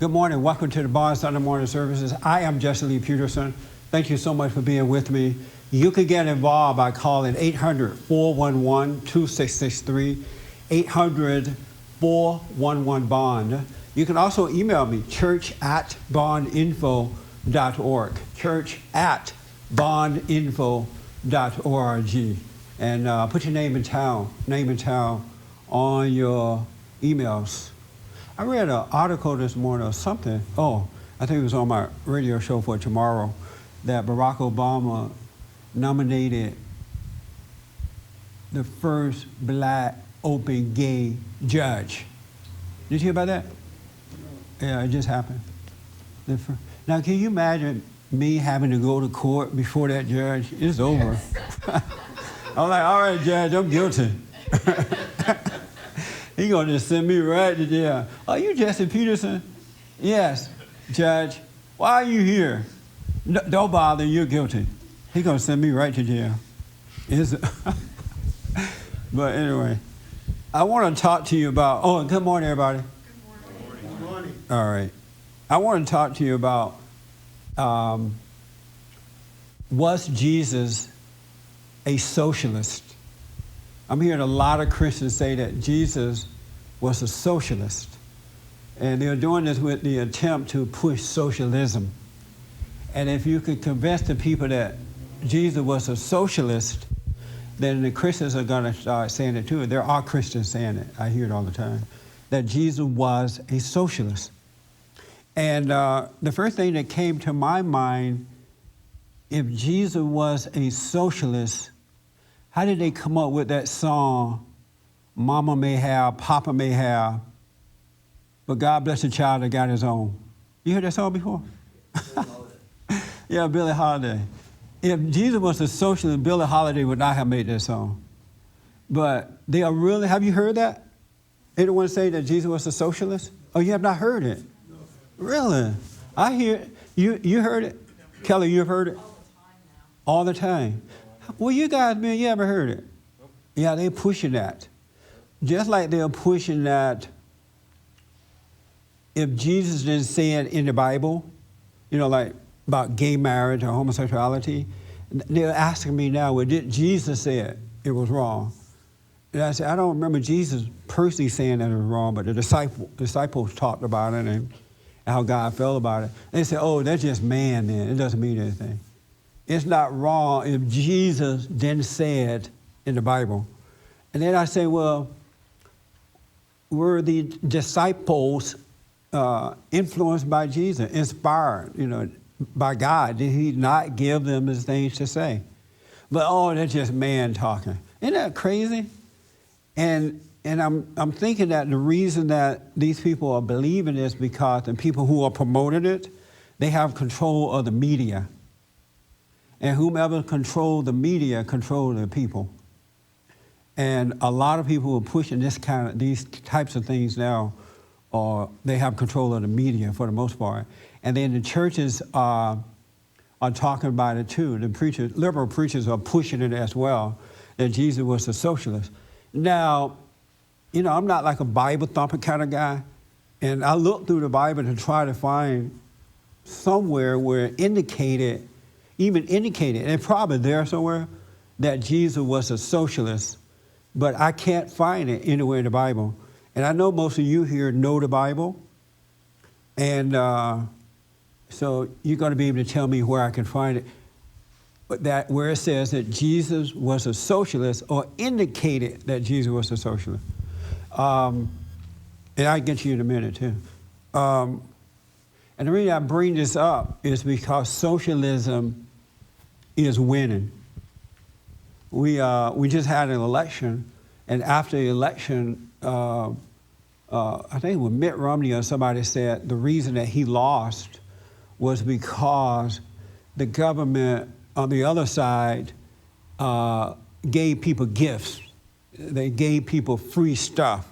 Good morning. Welcome to the Barnes Sunday morning services. I am just Lee Peterson. Thank you so much for being with me. You can get involved by calling 800-411-2663, 800-411-BOND. You can also email me, church@bondinfo.org, church@bondinfo.org, and put your name and town on your emails. I read an article this morning or something. I think it was on my radio show for tomorrow, that Barack Obama nominated the first black open gay judge. Did you hear about that? Yeah, it just happened. Now, can you imagine me having to go to court before that judge? It's over. I'm like, all right, Judge, I'm guilty. He's going to send me right to jail. Are you Jesse Peterson? Yes, Judge. Why are you here? No, don't bother, you're guilty. He's going to send me right to jail. But anyway, I want to talk to you about, good morning, everybody. Good morning. All right. I want to talk to you about, was Jesus a socialist? I'm hearing a lot of Christians say that Jesus was a socialist. And they're doing this with the attempt to push socialism. And if you could convince the people that Jesus was a socialist, then the Christians are going to start saying it too. There are Christians saying it. I hear it all the time. That Jesus was a socialist. And the first thing that came to my mind, if Jesus was a socialist, how did they come up with that song, Mama may have, Papa may have, but God bless the child that got his own? You heard that song before? Yeah, Billie Holiday. If Jesus was a socialist, Billie Holiday would not have made that song. But they are really, have you heard that? Anyone say that Jesus was a socialist? Oh, you have not heard it? No. Really? I hear, you heard it? Kelly, you've heard it? All the time. Well, you guys, man, you ever heard it? Yeah, they're pushing that. Just like they're pushing that if Jesus didn't say it in the Bible, like about gay marriage or homosexuality, they're asking me now, well, did Jesus say it? It was wrong. And I said, I don't remember Jesus personally saying that it was wrong, but the disciples talked about it and how God felt about it. They said, that's just man then. It doesn't mean anything. It's not wrong if Jesus didn't say it in the Bible. And then I say, well, were the disciples influenced by Jesus, inspired, by God? Did he not give them his things to say? But, that's just man talking. Isn't that crazy? And I'm thinking that the reason that these people are believing this because the people who are promoting it, they have control of the media. And whomever controls the media controls the people. And a lot of people who are pushing these types of things now, they have control of the media for the most part. And then the churches are talking about it too. The preachers, liberal preachers, are pushing it as well, that Jesus was a socialist. Now, I'm not like a Bible thumper kind of guy. And I looked through the Bible to try to find somewhere where it indicated, and probably there somewhere, that Jesus was a socialist, but I can't find it anywhere in the Bible. And I know most of you here know the Bible, and so you're going to be able to tell me where I can find it, but that where it says that Jesus was a socialist or indicated that Jesus was a socialist. And I'll get to you in a minute too. And the reason I bring this up is because socialism is winning. We just had an election, and after the election, I think it was Mitt Romney or somebody said the reason that he lost was because the government on the other side gave people gifts. They gave people free stuff.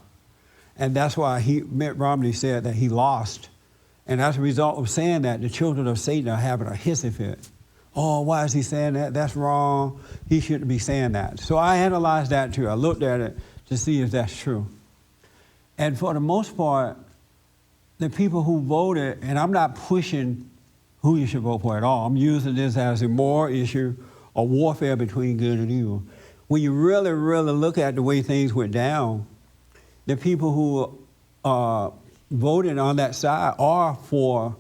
And that's why Mitt Romney said that he lost. And as a result of saying that, the children of Satan are having a hissy fit. Oh, why is he saying that? That's wrong. He shouldn't be saying that. So I analyzed that too. I looked at it to see if that's true. And for the most part, the people who voted, and I'm not pushing who you should vote for at all. I'm using this as a moral issue, a warfare between good and evil. When you really, really look at the way things went down, the people who voted on that side are for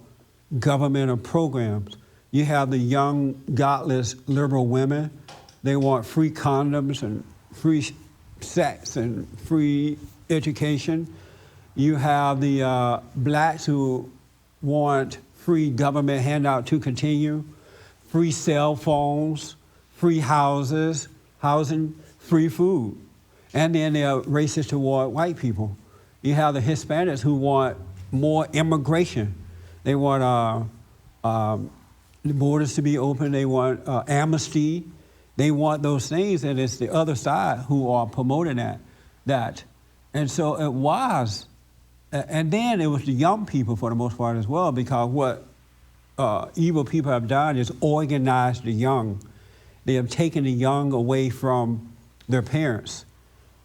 governmental programs. You have the young, godless, liberal women. They want free condoms and free sex and free education. You have the blacks who want free government handout to continue, free cell phones, free housing, free food. And then they're racist toward white people. You have the Hispanics who want more immigration. They want the borders to be open. They want amnesty. They want those things, and it's the other side who are promoting that. And so it was, and then it was the young people for the most part as well, because what evil people have done is organized the young. They have taken the young away from their parents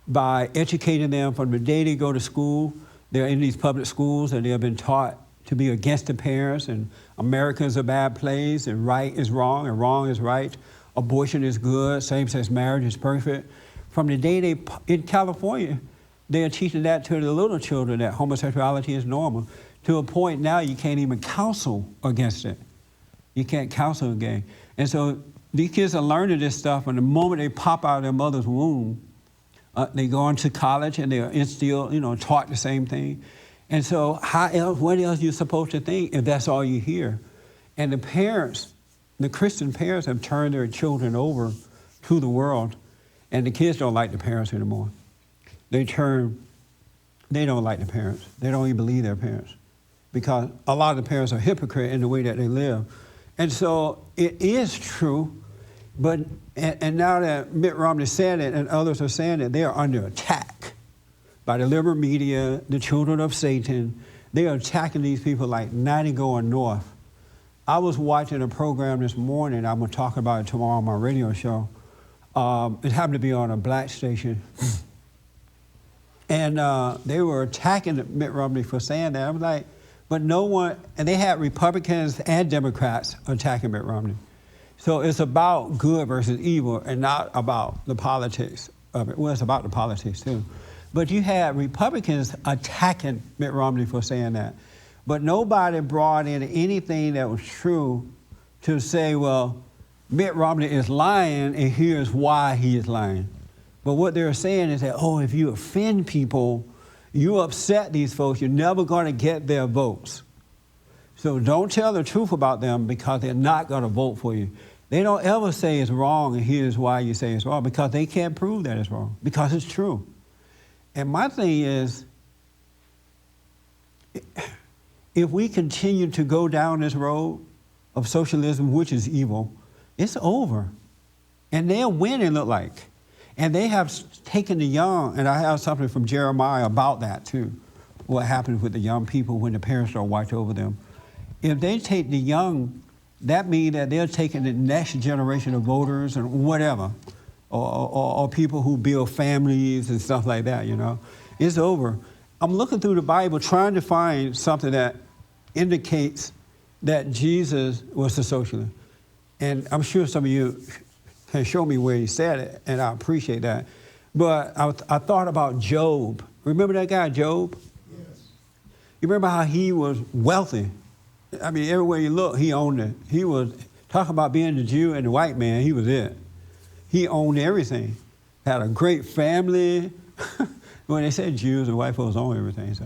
by educating them from the day they go to school. They're in these public schools and they have been taught to be against the parents, and America is a bad place, and right is wrong and wrong is right. Abortion is good, same-sex marriage is perfect. From the day in California, they are teaching that to the little children, that homosexuality is normal, to a point now you can't even counsel against it. You can't counsel again. And so these kids are learning this stuff, and the moment they pop out of their mother's womb, they go on to college and they're instilled, taught the same thing. And so what else are you supposed to think if that's all you hear? And the parents, the Christian parents, have turned their children over to the world, and the kids don't like the parents anymore. They don't like the parents. They don't even believe their parents, because a lot of the parents are hypocrites in the way that they live. And so it is true, but and now that Mitt Romney said it and others are saying it, they are under attack by the liberal media, the children of Satan. They are attacking these people like 90 going north. I was watching a program this morning. I'm going to talk about it tomorrow on my radio show. It happened to be on a black station. And they were attacking Mitt Romney for saying that. I was like, but no one, and they had Republicans and Democrats attacking Mitt Romney. So it's about good versus evil and not about the politics of it. Well, it's about the politics too. But you had Republicans attacking Mitt Romney for saying that. But nobody brought in anything that was true to say, well, Mitt Romney is lying and here's why he is lying. But what they're saying is that, if you offend people, you upset these folks, you're never going to get their votes. So don't tell the truth about them, because they're not going to vote for you. They don't ever say it's wrong and here's why you say it's wrong, because they can't prove that it's wrong, because it's true. And my thing is, if we continue to go down this road of socialism, which is evil, it's over. And they'll win, it look like. And they have taken the young, and I have something from Jeremiah about that too, what happens with the young people when the parents don't watch over them. If they take the young, that means that they're taking the next generation of voters and whatever, or people who build families and stuff like that, It's over. I'm looking through the Bible trying to find something that indicates that Jesus was a socialist. And I'm sure some of you can show me where he said it, and I appreciate that. But I thought about Job. Remember that guy, Job? Yes. You remember how he was wealthy? I mean, everywhere you look, he owned it. He was, talking about being the Jew and the white man, he was it. He owned everything. Had a great family. When they said Jews and white folks own everything, so.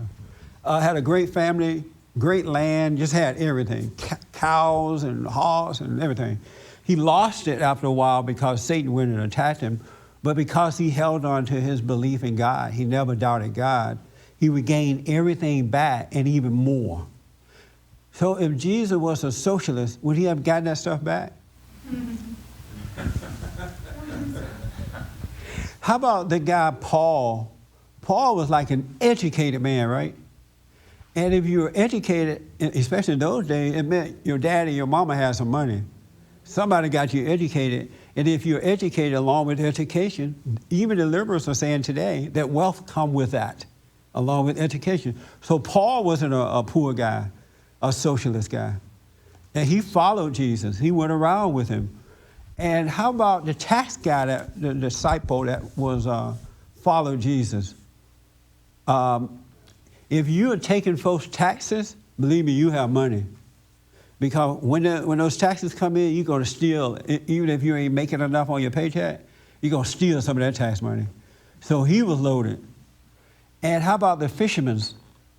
Had a great family, great land, just had everything. Cows and hogs and everything. He lost it after a while because Satan went and attacked him, but because he held on to his belief in God, he never doubted God, he regained everything back and even more. So if Jesus was a socialist, would he have gotten that stuff back? How about the guy Paul? Paul was like an educated man, right? And if you were educated, especially in those days, it meant your daddy, your mama had some money. Somebody got you educated. And if you're educated along with education, even the liberals are saying today that wealth comes with that. along with education. So Paul wasn't a poor guy, a socialist guy. And he followed Jesus. He went around with him. And how about the tax guy, the disciple that was followed Jesus? If you are taking folks' taxes, believe me, you have money. Because when those taxes come in, you're going to steal, even if you ain't making enough on your paycheck, you're going to steal some of that tax money. So he was loaded. And how about the fishermen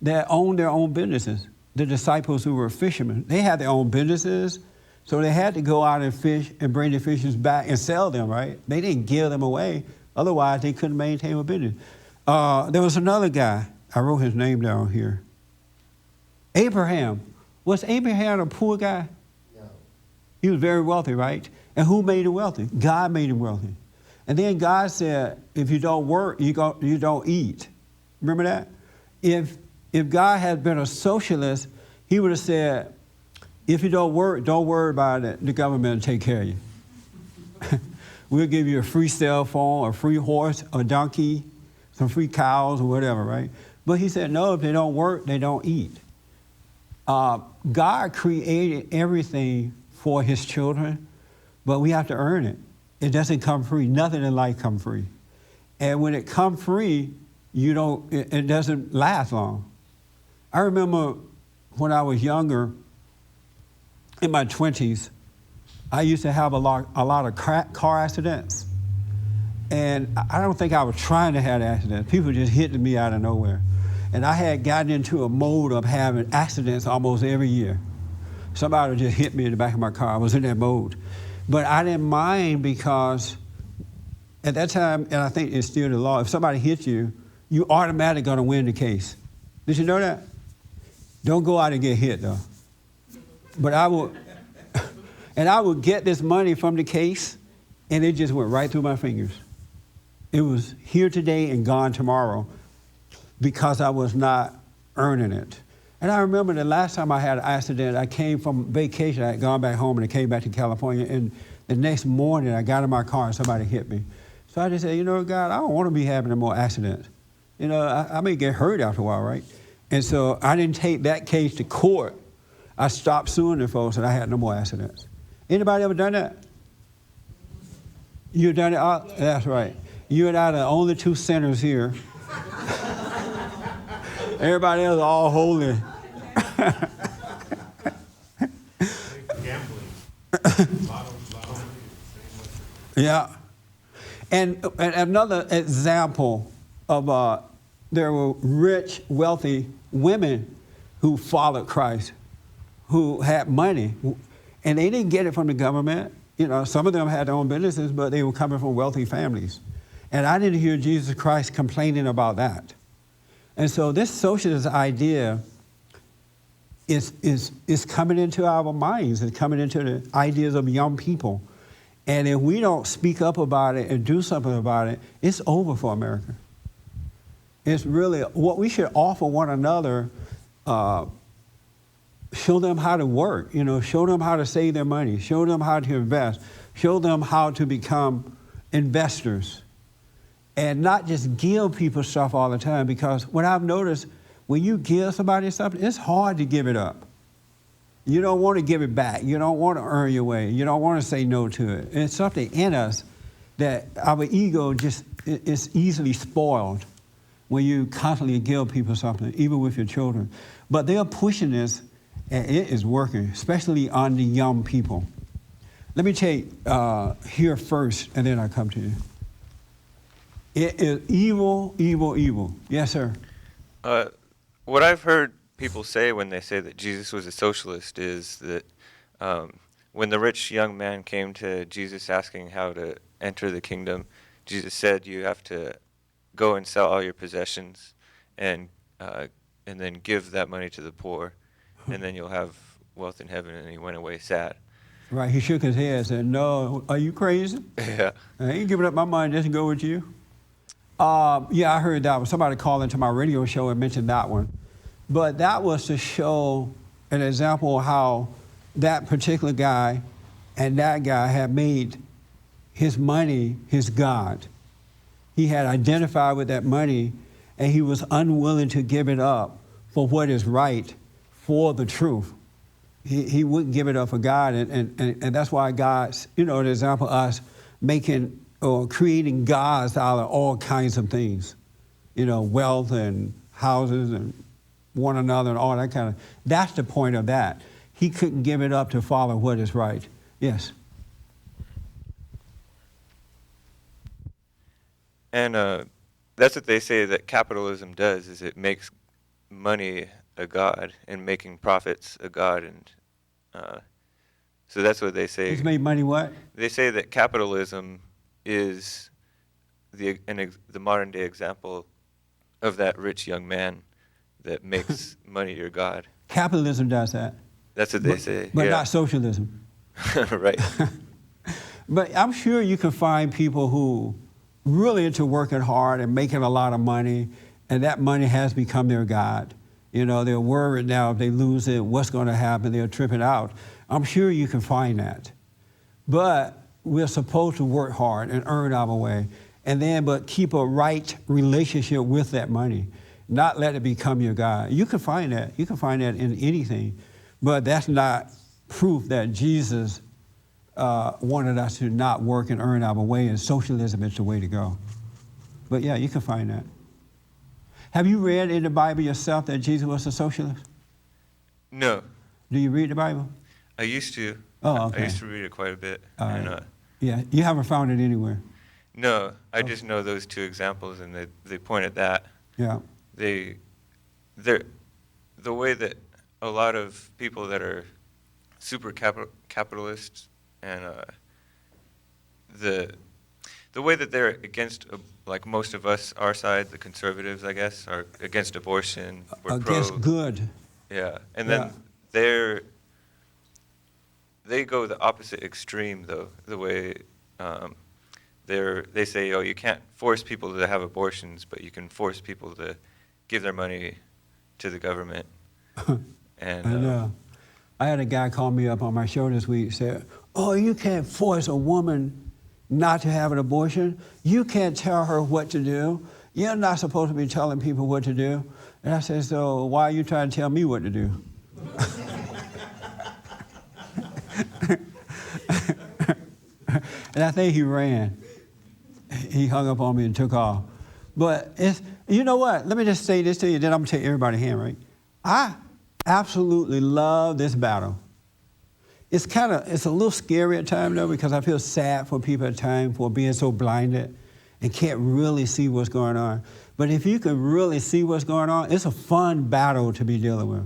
that owned their own businesses? The disciples who were fishermen, they had their own businesses, so they had to go out and fish and bring the fishes back and sell them, right? They didn't give them away. Otherwise, they couldn't maintain a business. There was another guy. I wrote his name down here. Abraham. Was Abraham a poor guy? No. He was very wealthy, right? And who made him wealthy? God made him wealthy. And then God said, if you don't work, you don't eat. Remember that? If God had been a socialist, he would have said, if you don't work, don't worry about it. The government will take care of you. We'll give you a free cell phone, a free horse, a donkey, some free cows or whatever, right? But he said, no, if they don't work, they don't eat. God created everything for his children, but we have to earn it. It doesn't come free. Nothing in life comes free. And when it comes free, it doesn't last long. I remember when I was younger, in my 20s, I used to have a lot of car accidents. And I don't think I was trying to have accidents. People just hitting me out of nowhere. And I had gotten into a mode of having accidents almost every year. Somebody would just hit me in the back of my car. I was in that mode. But I didn't mind because at that time, and I think it's still the law, if somebody hits you, you automatically going to win the case. Did you know that? Don't go out and get hit, though. But I would get this money from the case, and it just went right through my fingers. It was here today and gone tomorrow because I was not earning it. And I remember the last time I had an accident, I came from vacation. I had gone back home and I came back to California. And the next morning, I got in my car and somebody hit me. So I just said, God, I don't want to be having no more accidents. I may get hurt after a while, right? And so I didn't take that case to court. I stopped suing the folks and I had no more accidents. Anybody ever done that? You've done it? That's right. You and I are the only two sinners here. Everybody else is all holy. Gambling. Yeah. And another example of there were rich, wealthy women who followed Christ, who had money, and they didn't get it from the government. Some of them had their own businesses, but they were coming from wealthy families. And I didn't hear Jesus Christ complaining about that. And so this socialist idea is coming into our minds. It's coming into the ideas of young people. And if we don't speak up about it and do something about it, it's over for America. It's really what we should offer one another. Show them how to work, show them how to save their money, show them how to invest, show them how to become investors. And not just give people stuff all the time, because what I've noticed, when you give somebody something, it's hard to give it up. You don't want to give it back. You don't want to earn your way. You don't want to say no to it. It's something in us that our ego just is easily spoiled when you constantly give people something, even with your children. But they're pushing this, and it is working, especially on the young people. Let me take here first, and then I come to you. It is evil, evil, evil. Yes, sir. What I've heard people say when they say that Jesus was a socialist is that when the rich young man came to Jesus asking how to enter the kingdom, Jesus said, you have to go and sell all your possessions and then give that money to the poor, and then you'll have wealth in heaven. And he went away sad. Right, he shook his head and said, no, are you crazy? Yeah. I ain't giving up my money just to go with you. Yeah, I heard that one. Somebody called into my radio show and mentioned that one. But that was to show an example of how that particular guy and that guy had made his money his God. He had identified with that money, and he was unwilling to give it up for what is right, for the truth. He wouldn't give it up for God, and that's why God's, an example of us making or creating gods out of all kinds of things, wealth and houses and one another and all that kind of. That's the point of that. He couldn't give it up to follow what is right. Yes. And that's what they say that capitalism does, is it makes money a god and making profits a god. And so that's what they say. It's made money what? They say that capitalism is the modern day example of that rich young man that makes money your god. Capitalism does that. That's what they say. But yeah. not socialism. Right. But I'm sure you can find people who really into working hard and making a lot of money, and that money has become their god. They're worried now if they lose it, what's going to happen? They're tripping out. I'm sure you can find that. But we're supposed to work hard and earn our way, but keep a right relationship with that money, not let it become your god. You can find that. You can find that in anything, but that's not proof that Jesus wanted us to not work and earn our way, and socialism is the way to go. But yeah, you can find that. Have you read in the Bible yourself that Jesus was a socialist? No. Do you read the Bible? I used to. Oh, okay. I used to read it quite a bit. Yeah, you haven't found it anywhere. No, I just know those two examples, and they point at that. Yeah. The way that a lot of people that are super capitalists and the way that they're against, like most of us, our side, the conservatives, I guess, are against abortion. We're against good. Yeah, and then they go the opposite extreme, though. The way they say, you can't force people to have abortions, but you can force people to give their money to the government. And I know. I had a guy call me up on my show this week and said, you can't force a woman not to have an abortion. You can't tell her what to do. You're not supposed to be telling people what to do. And I said, so why are you trying to tell me what to do? And I think he ran. He hung up on me and took off. But you know what? Let me just say this to you, then I'm going to take everybody's hand, right? I absolutely love this battle. It's a little scary at times, though, because I feel sad for people at times for being so blinded and can't really see what's going on. But if you can really see what's going on, it's a fun battle to be dealing with.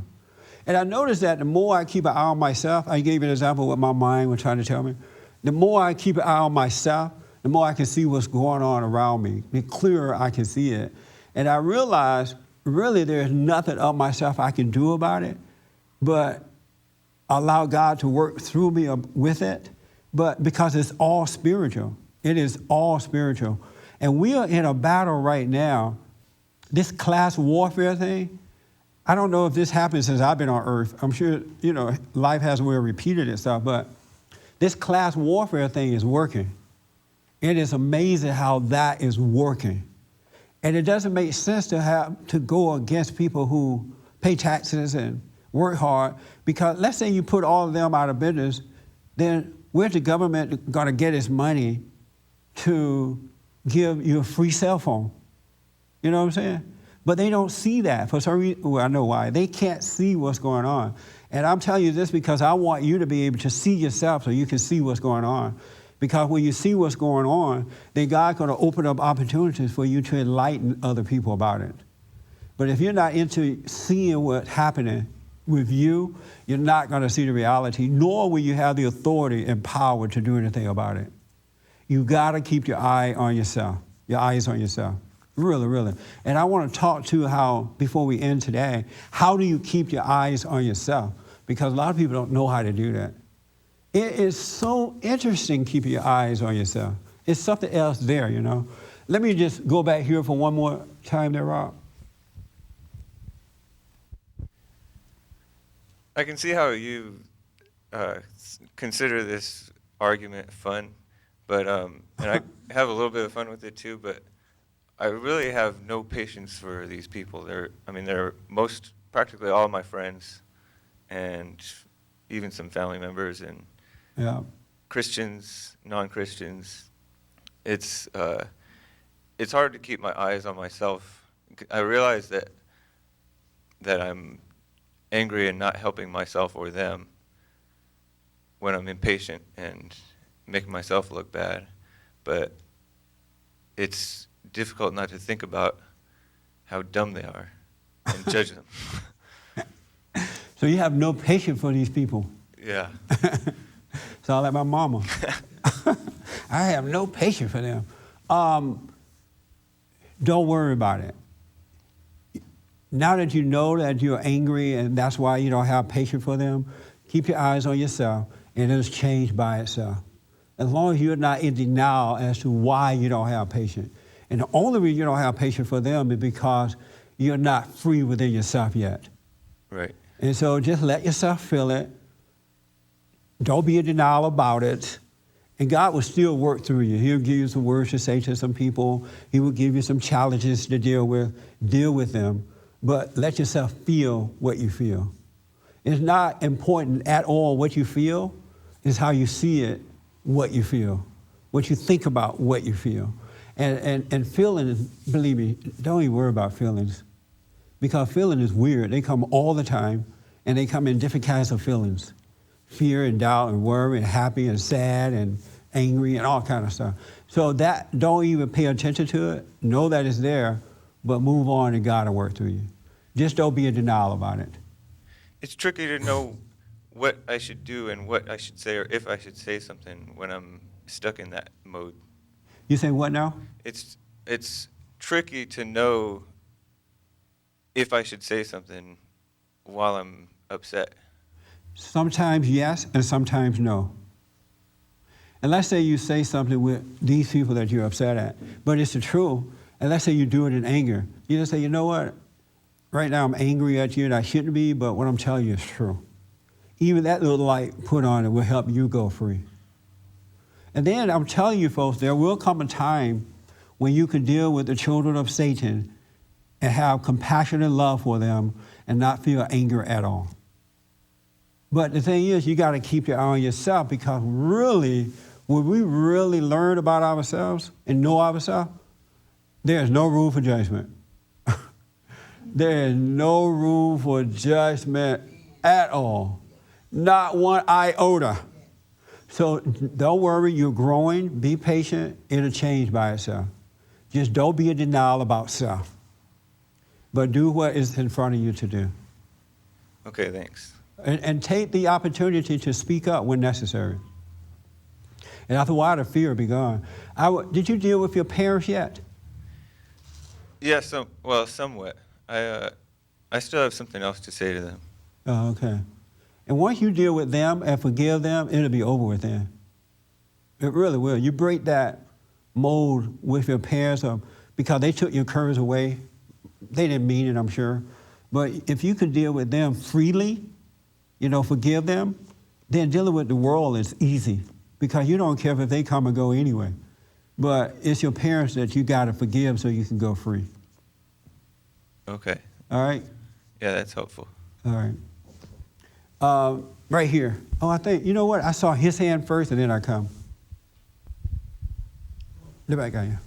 And I noticed that the more I keep an eye on myself, I gave you an example of what my mind was trying to tell me. The more I keep an eye on myself, the more I can see what's going on around me. The clearer I can see it. And I realized, really, there's nothing of myself I can do about it, but allow God to work through me with it, but because it's all spiritual. It is all spiritual. And we are in a battle right now. This class warfare thing, I don't know if this happened since I've been on earth. I'm sure, life hasn't really repeated itself, but this class warfare thing is working. It is amazing how that is working. And it doesn't make sense to have to go against people who pay taxes and work hard, because let's say you put all of them out of business, then where's the government going to get its money to give you a free cell phone? You know what I'm saying? But they don't see that for some reason. Well, I know why. They can't see what's going on. And I'm telling you this because I want you to be able to see yourself so you can see what's going on. Because when you see what's going on, then God's going to open up opportunities for you to enlighten other people about it. But if you're not into seeing what's happening with you, you're not going to see the reality, nor will you have the authority and power to do anything about it. You got to keep your eyes on yourself. Really, really. And I want to talk to how, before we end today, how do you keep your eyes on yourself? Because a lot of people don't know how to do that. It is so interesting keeping your eyes on yourself. It's something else there, Let me just go back here for one more time there, Rob. I can see how you consider this argument fun, but and I have a little bit of fun with it too. But I really have no patience for these people. They're practically all my friends, and even some family members, and Yeah. Christians, non-Christians. It's hard to keep my eyes on myself. I realize that I'm angry and not helping myself or them when I'm impatient and making myself look bad. But it's difficult not to think about how dumb they are and judge them. So you have no patience for these people. Yeah. Sound like my mama. I have no patience for them. Don't worry about it. Now that you know that you're angry and that's why you don't have patience for them, keep your eyes on yourself and it'll change by itself. As long as you're not in denial as to why you don't have patience. And the only reason you don't have patience for them is because you're not free within yourself yet. Right. And so just let yourself feel it. Don't be in denial about it. And God will still work through you. He'll give you some words to say to some people. He will give you some challenges to deal with. Deal with them. But let yourself feel what you feel. It's not important at all what you feel. It's how you see it, what you feel. What you think about what you feel. And feelings, believe me, don't even worry about feelings. Because feeling is weird. They come all the time, and they come in different kinds of feelings. Fear and doubt and worry and happy and sad and angry and all kind of stuff. So that, don't even pay attention to it. Know that it's there, but move on and God will work through you. Just don't be in denial about it. It's tricky to know what I should do and what I should say or if I should say something when I'm stuck in that mode. You say what now? It's tricky to know if I should say something while I'm upset. Sometimes yes and sometimes no. And let's say you say something with these people that you're upset at, but it's the truth. And let's say you do it in anger. You just say, you know what? Right now I'm angry at you and I shouldn't be, but what I'm telling you is true. Even that little light put on it will help you go free. And then I'm telling you folks, there will come a time when you can deal with the children of Satan and have compassion and love for them and not feel anger at all. But the thing is, you got to keep your eye on yourself, because really, when we really learn about ourselves and know ourselves, there's no room for judgment. There is no room for judgment at all. Not one iota. So don't worry, you're growing. Be patient. It'll change by itself. Just don't be in denial about self. But do what is in front of you to do. Okay, thanks. And take the opportunity to speak up when necessary. And after a while, the fear will be gone. Did you deal with your parents yet? Yeah, somewhat. I still have something else to say to them. Oh, okay. And once you deal with them and forgive them, it'll be over with then. It really will. You break that mold with your parents because they took your courage away. They didn't mean it, I'm sure. But if you can deal with them freely, forgive them, then dealing with the world is easy, because you don't care if they come and go anyway. But it's your parents that you got to forgive so you can go free. Okay. All right? Yeah, that's helpful. All right. Right here. Oh, I think, you know what? I saw his hand first and then I come. The back guy.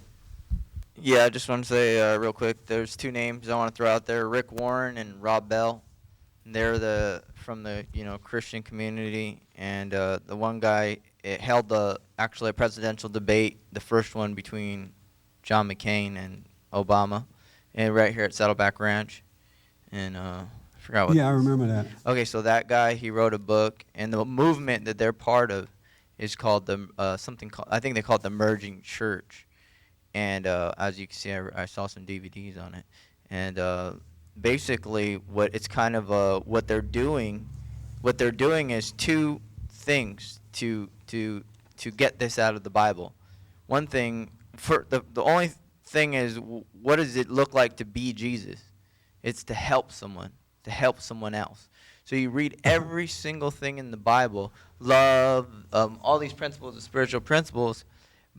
Yeah, I just want to say real quick, there's two names I want to throw out there, Rick Warren and Rob Bell. They're from the Christian community, and the one guy held actually a presidential debate, the first one between John McCain and Obama, and right here at Saddleback Ranch, and I forgot what. Yeah, I remember that. Okay, so that guy, he wrote a book, and the movement that they're part of is called I think they call it the Merging Church. And as you can see, I saw some DVDs on it. And basically, what they're doing is two things to get this out of the Bible. One thing, for the only thing is, what does it look like to be Jesus? It's to help someone else. So you read every single thing in the Bible, love, all these principles, the spiritual principles,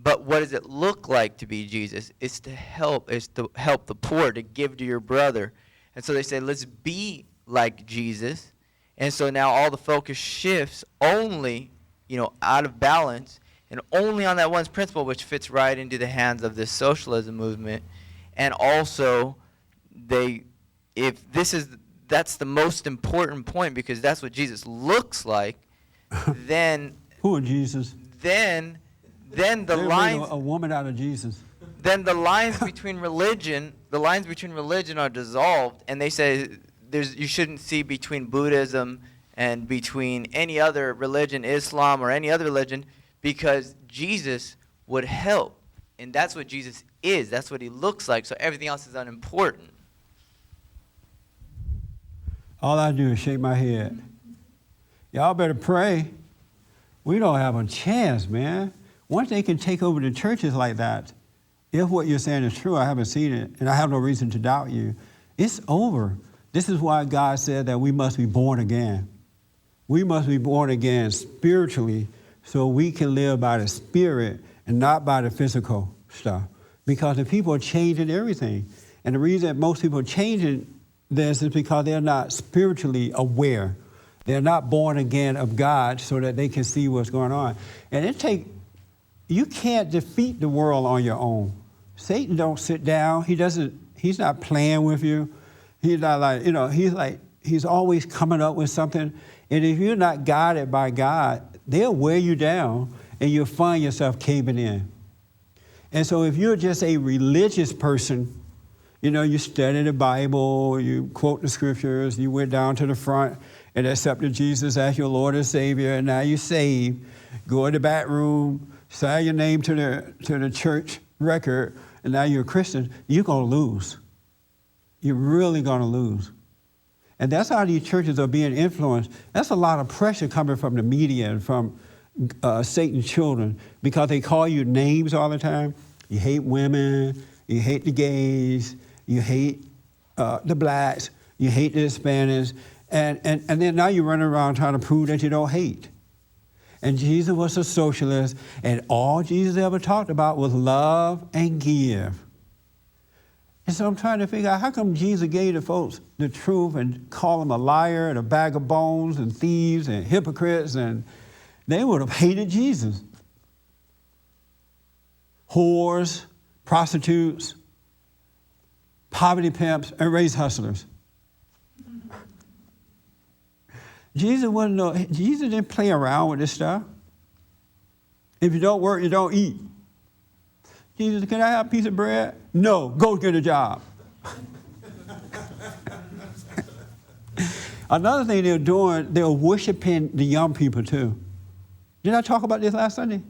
But what does it look like to be Jesus? It's to help the poor, to give to your brother. And so they say, let's be like Jesus. And so now all the focus shifts only, out of balance, and only on that one principle, which fits right into the hands of this socialism movement. And also, that's the most important point, because that's what Jesus looks like, then Who is Jesus? then the They made lines a woman out of Jesus. then the lines between religion are dissolved, and they say you shouldn't see between Buddhism and between any other religion, Islam or any other religion, because Jesus would help. And that's what Jesus is. That's what he looks like. So everything else is unimportant. All I do is shake my head. Y'all better pray. We don't have a chance, man. Once they can take over the churches like that, if what you're saying is true, I haven't seen it, and I have no reason to doubt you, it's over. This is why God said that we must be born again. We must be born again spiritually so we can live by the Spirit and not by the physical stuff. Because the people are changing everything. And the reason that most people are changing this is because they're not spiritually aware. They're not born again of God so that they can see what's going on. And you can't defeat the world on your own. Satan don't sit down. He's not playing with you. He's not he's always coming up with something. And if you're not guided by God, they'll wear you down and you'll find yourself caving in. And so if you're just a religious person, you study the Bible, you quote the scriptures, you went down to the front and accepted Jesus as your Lord and Savior, and now you're saved, go in the back room, sign your name to the church record, and now you're a Christian, you're going to lose. You're really going to lose. And that's how these churches are being influenced. That's a lot of pressure coming from the media and from Satan's children, because they call you names all the time. You hate women, you hate the gays, you hate the blacks, you hate the Hispanics, and then now you're running around trying to prove that you don't hate. And Jesus was a socialist, and all Jesus ever talked about was love and give. And so I'm trying to figure out, how come Jesus gave the folks the truth and called them a liar and a bag of bones and thieves and hypocrites, and they would have hated Jesus. Whores, prostitutes, poverty pimps, and race hustlers. Jesus didn't play around with this stuff. If you don't work, you don't eat. Jesus, can I have a piece of bread? No, go get a job. Another thing they're doing, they're worshiping the young people too. Did I talk about this last Sunday?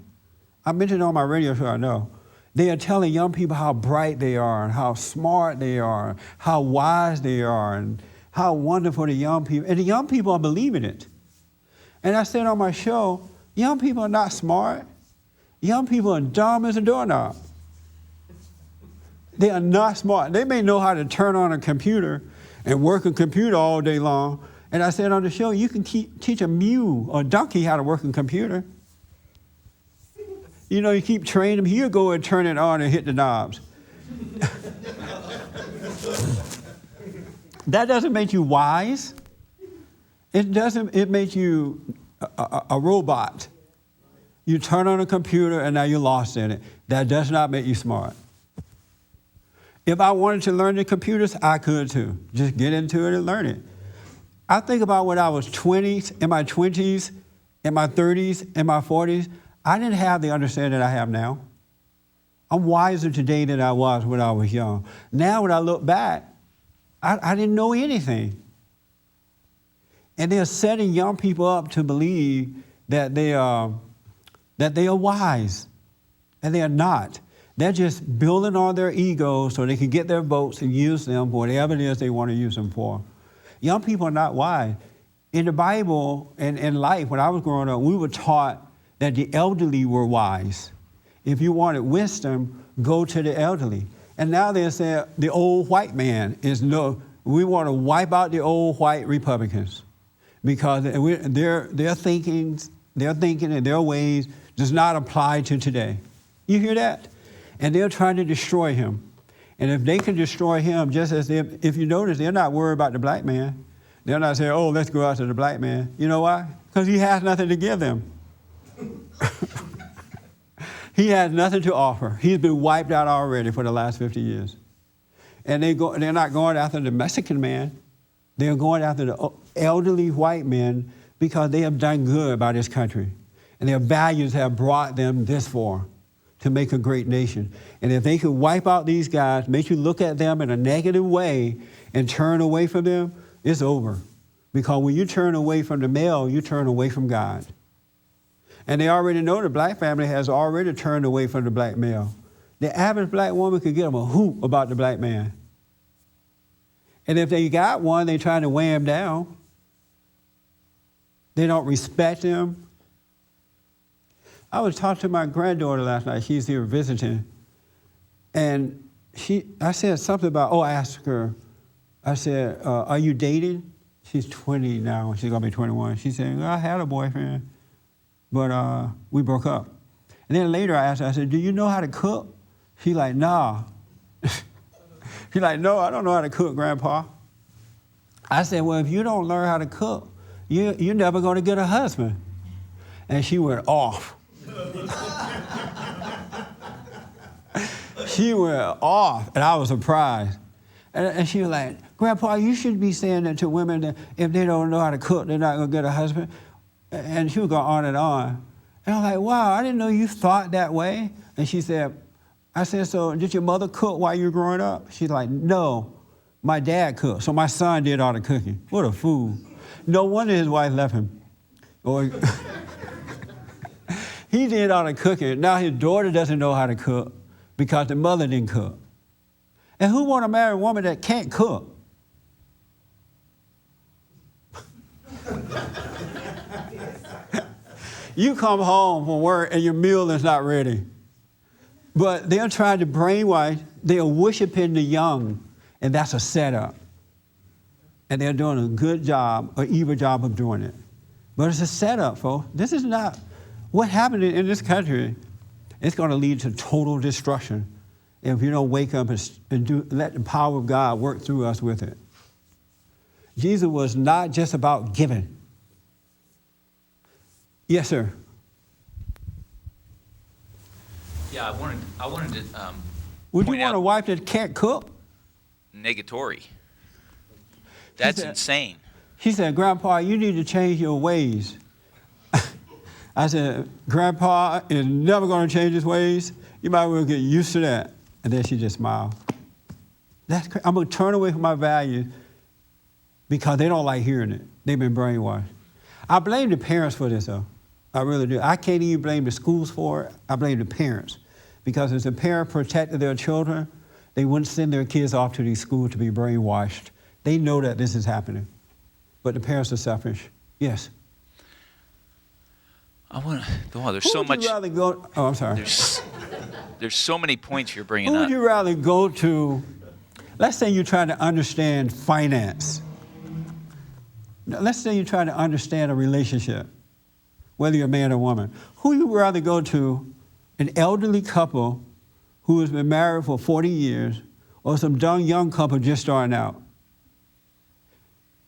I mentioned it on my radio show, I know. They are telling young people how bright they are and how smart they are, how wise they are, and how wonderful the young people, and the young people are believing it. And I said on my show, young people are not smart. Young people are dumb as a doorknob. They are not smart. They may know how to turn on a computer and work a computer all day long. And I said on the show, you can teach a mule or donkey how to work a computer. You keep training them. He'll go and turn it on and hit the knobs. That doesn't make you wise. It makes you a robot. You turn on a computer and now you're lost in it. That does not make you smart. If I wanted to learn the computers, I could too. Just get into it and learn it. I think about when I was in my 20s, in my 30s, in my 40s, I didn't have the understanding I have now. I'm wiser today than I was when I was young. Now when I look back, I didn't know anything. And they're setting young people up to believe that they are wise, and they are not. They're just building on their egos so they can get their votes and use them for whatever it is they want to use them for. Young people are not wise. In the Bible and in life, when I was growing up, we were taught that the elderly were wise. If you wanted wisdom, go to the elderly. And now they're saying the old white man we want to wipe out the old white Republicans because their thinking and their ways does not apply to today. You hear that? And they're trying to destroy him. And if they can destroy him, just as if you notice, they're not worried about the black man. They're not saying, oh, let's go after the black man. You know why? Because he has nothing to give them. He has nothing to offer. He's been wiped out already for the last 50 years. And they're not going after the Mexican man. They're going after the elderly white men because they have done good by this country. And their values have brought them this far to make a great nation. And if they could wipe out these guys, make you look at them in a negative way and turn away from them, it's over. Because when you turn away from the male, you turn away from God. And they already know the black family has already turned away from the black male. The average black woman could give them a hoot about the black man. And if they got one, they try to weigh him down. They don't respect him. I was talking to my granddaughter last night. She's here visiting. And I said something about, I asked her, I said, are you dating? She's 20 now. She's going to be 21. She said, well, I had a boyfriend, but we broke up. And then later I asked her, I said, do you know how to cook? She's like, nah. She's like, no, I don't know how to cook, Grandpa. I said, well, if you don't learn how to cook, you're never going to get a husband. And she went off. She went off, and I was surprised. And she was like, Grandpa, you shouldn't be saying that to women that if they don't know how to cook, they're not going to get a husband. And she was going on and on. And I'm like, wow, I didn't know you thought that way. And she said, I said, so did your mother cook while you were growing up? She's like, no, my dad cooked. So my son did all the cooking. What a fool. No wonder his wife left him. Or he did all the cooking. Now his daughter doesn't know how to cook because the mother didn't cook. And who want to marry a woman that can't cook? You come home from work and your meal is not ready. But they're trying to brainwash, they are worshiping the young, and that's a setup. And they're doing a good job, or evil job of doing it. But it's a setup, folks. This is not, what happened in this country, it's going to lead to total destruction if you don't wake up and let the power of God work through us with it. Jesus was not just about giving. Yes, sir. Yeah, I wanted to Would you point want out a wife that can't cook? negatory. That's insane. She said, Grandpa, you need to change your ways. I said, Grandpa is never going to change his ways. You might well get used to that. And then she just smiled. I'm going to turn away from my values because they don't like hearing it. They've been brainwashed. I blame the parents for this, though. I really do. I can't even blame the schools for it. I blame the parents. Because if the parent protected their children, they wouldn't send their kids off to these schools to be brainwashed. They know that this is happening. But the parents are selfish. Yes. There's so much. I'm sorry. There's so many points you're bringing Who up. would you rather go to? Let's say you're trying to understand finance. Let's say you're trying to understand a relationship, whether you're a man or woman. Who would you rather go to, an elderly couple who has been married for 40 years or some young couple just starting out?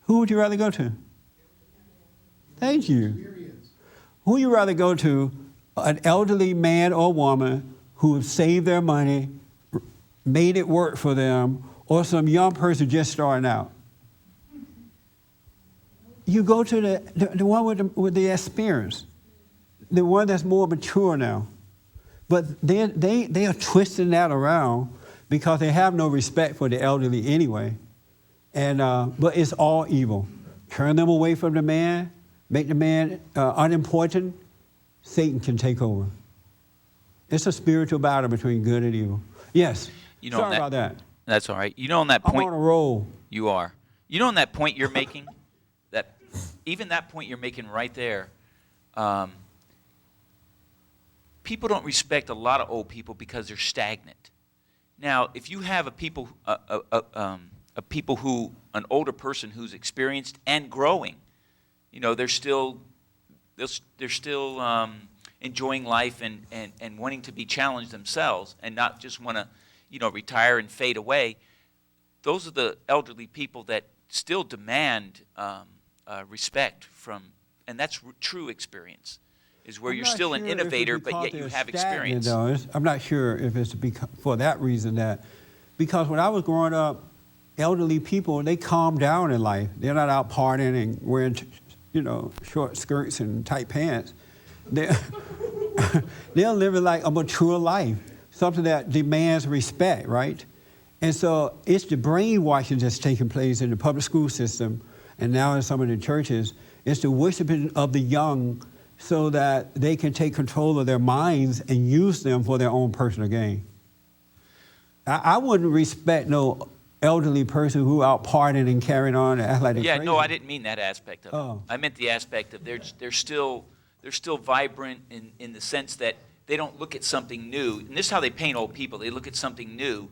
Who would you rather go to? Thank you. Who would you rather go to, an elderly man or woman who have saved their money, made it work for them, or some young person just starting out? You go to the one with the experience, the one that's more mature now. But they are twisting that around because they have no respect for the elderly anyway. But it's all evil. Turn them away from the man, make the man unimportant, Satan can take over. It's a spiritual battle between good and evil. Yes. Sorry about that. That's all right. You know, on that point, I'm on a roll. You are. You know, on that point you're making, even that point you're making right there, people don't respect a lot of old people because they're stagnant. Now, if you have an older person who's experienced and growing, you know, they're still enjoying life and wanting to be challenged themselves and not just want to, retire and fade away. Those are the elderly people that still demand respect from, and that's true experience, is where you're still an innovator, but yet you have experience. I'm not sure if it's for that reason because when I was growing up, elderly people, they calm down in life. They're not out partying and wearing, short skirts and tight pants. They're living like a mature life, something that demands respect, right? And so it's the brainwashing that's taking place in the public school system and now in some of the churches. It's the worshiping of the young so that they can take control of their minds and use them for their own personal gain. I wouldn't respect no elderly person who out partying and carrying on and act like they're crazy. No, I didn't mean that aspect of Oh. it. I meant the aspect of they're still vibrant in the sense that they don't look at something new. And this is how they paint old people. They look at something new,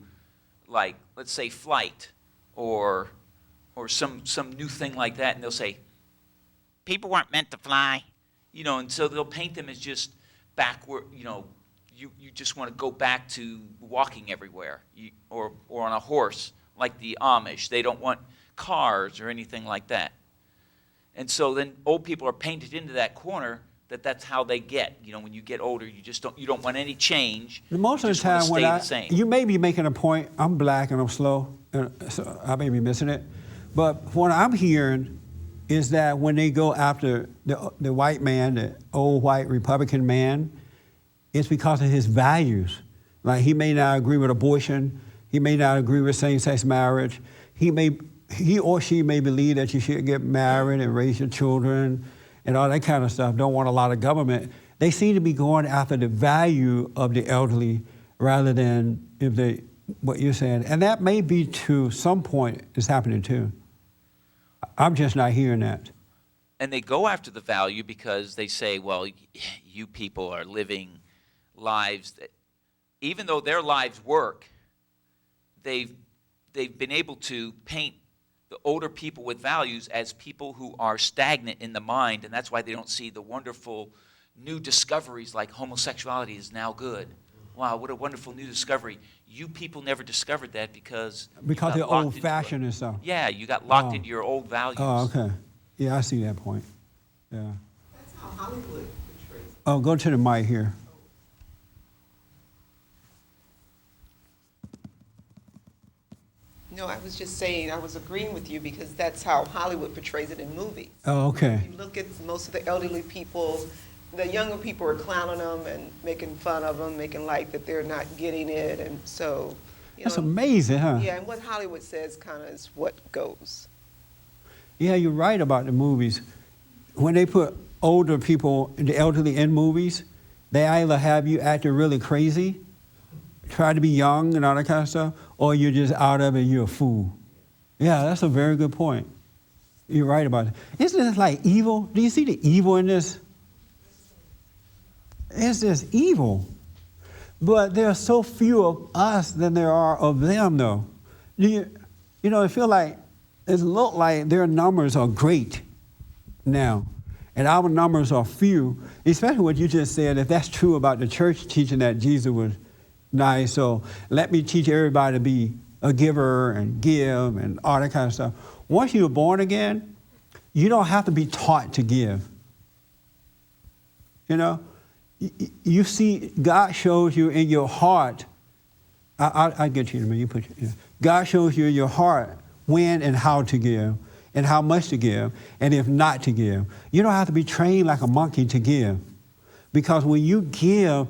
like, let's say, flight or some new thing like that, and they'll say, people weren't meant to fly. And so they'll paint them as just backward, you just want to go back to walking everywhere, or on a horse, like the Amish. They don't want cars or anything like that. And so then old people are painted into that corner that's how they get. When you get older, you don't want any change. Most of the time, you may be making a point. I'm black and I'm slow, so I may be missing it. But what I'm hearing is that when they go after the white man, the old white Republican man, it's because of his values. Like, he may not agree with abortion. He may not agree with same-sex marriage. He or she may believe that you should get married and raise your children and all that kind of stuff. Don't want a lot of government. They seem to be going after the value of the elderly rather than what you're saying. And that may be to some point is happening too. I'm just not hearing that. And they go after the value because they say, well, you people are living lives that, even though their lives work, they've been able to paint the older people with values as people who are stagnant in the mind, and that's why they don't see the wonderful new discoveries like homosexuality is now good. Wow, what a wonderful new discovery. You people never discovered that because they're old-fashioned and stuff. Yeah, you got locked into your old values. Oh, okay. Yeah, I see that point. Yeah. That's how Hollywood portrays it. Oh, go to the mic here. No, I was just saying, I was agreeing with you because that's how Hollywood portrays it in movies. Oh, okay. You look at most of the elderly people, the younger people are clowning them and making fun of them, making like that they're not getting it, and so, That's amazing, huh? Yeah, and what Hollywood says kind of is what goes. Yeah, you're right about the movies. When they put older people, the elderly in movies, they either have you acting really crazy, try to be young and all that kind of stuff, or you're just out of it, you're a fool. Yeah, that's a very good point. You're right about it. Isn't this like evil? Do you see the evil in this? It's just evil. But there are so few of us than there are of them, though. I feel like it look like their numbers are great now, and our numbers are few, especially what you just said, if that's true about the church teaching that Jesus was nice, so let me teach everybody to be a giver and give and all that kind of stuff. Once you're born again, you don't have to be taught to give. You see, God shows you in your heart. I'll get to you in a minute. You put God shows you in your heart when and how to give and how much to give and if not to give. You don't have to be trained like a monkey to give. Because when you give